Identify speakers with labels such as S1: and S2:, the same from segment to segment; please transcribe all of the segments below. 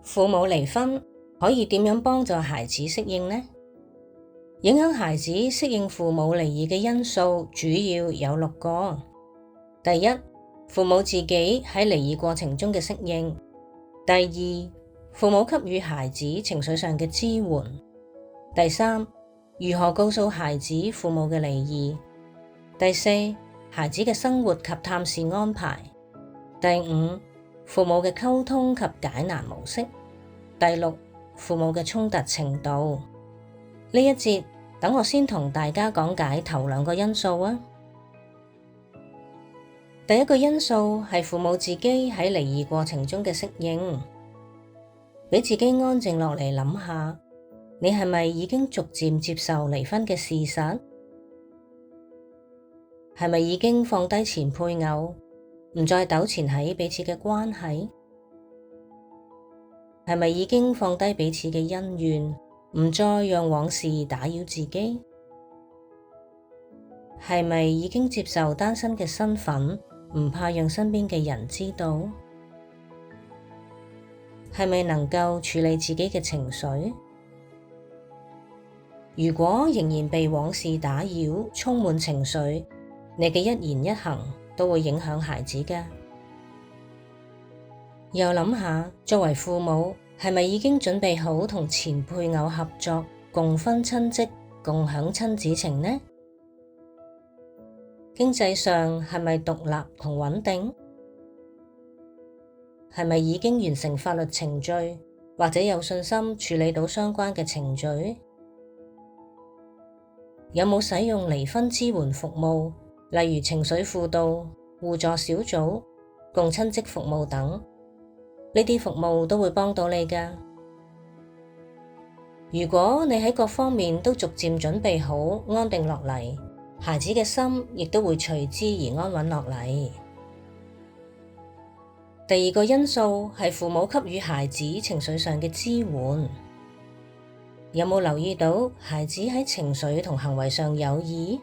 S1: 父母離婚可以點樣幫助孩子適應呢？影響孩子適應父母離異嘅因素主要有6個。第一，父母自己喺離異過程中嘅適應。第二，父母給予孩子情緒上嘅支援。第三，如何告訴孩子父母嘅離異。第四，孩子嘅生活及探視安排。第五，父母嘅溝通及解難模式。第六，父母嘅衝突程度。呢一節等我先同大家講解頭2個因素啊。第一個因素係父母自己喺離異過程中嘅適應，俾自己安靜落嚟諗下，你係咪已經逐漸接受離婚嘅事實？係咪已經放低前配偶，唔再糾纏喺彼此嘅關係？係咪已經放低彼此嘅恩怨，唔再讓往事打擾自己？係咪已經接受單身嘅身份，唔怕讓身邊嘅人知道？係咪能夠處理自己嘅情緒？如果仍然被往事打擾，充滿情緒，你嘅一言一行都會影響孩子㗎。又諗下，作為父母，係咪已經準備好同前配偶合作，共分親職，共享親子情呢？經濟上係咪獨立同穩定？係咪已經完成法律程序，或者有信心處理到相關嘅程序？有冇使用離婚支援服務，例如情緒輔導、互助小組、共親職服務等？呢啲服務都會幫到你㗎。如果你喺各方面都逐漸準備好，安定落嚟，孩子嘅心亦都會隨之而安穩落嚟。第2個因素係父母給予孩子情緒上嘅支援。有冇留意到孩子喺情緒同行為上有異？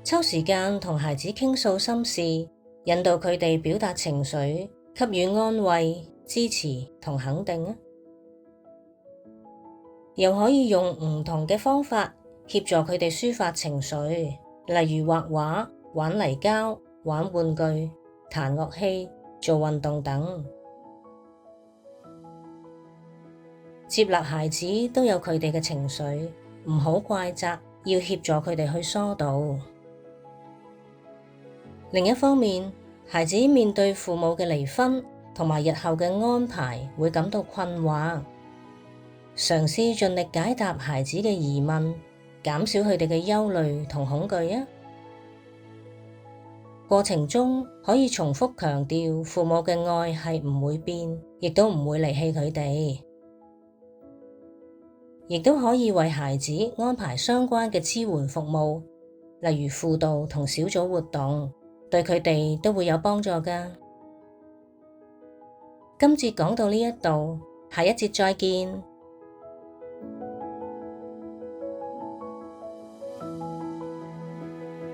S1: 抽時間同孩子傾訴心事，引導佢哋表達情緒，給予安慰、支持同肯定啊！又可以用唔同嘅方法協助佢哋抒發情緒，例如畫畫、玩泥膠、玩玩具、彈樂器、做運動等。接納孩子都有佢哋嘅情緒，唔好怪責，要協助佢哋去疏導。另一方面，孩子面對父母嘅離婚同埋日後嘅安排，會感到困惑。嘗試盡力解答孩子嘅疑問，減少佢哋嘅憂慮同恐懼啊！過程中可以重複強調父母嘅愛係唔會變，亦都唔會離棄佢哋。亦都可以為孩子安排相關嘅支援服務，例如輔導同小組活動，對佢哋都會有幫助㗎。今節講到呢一度，下一節再見。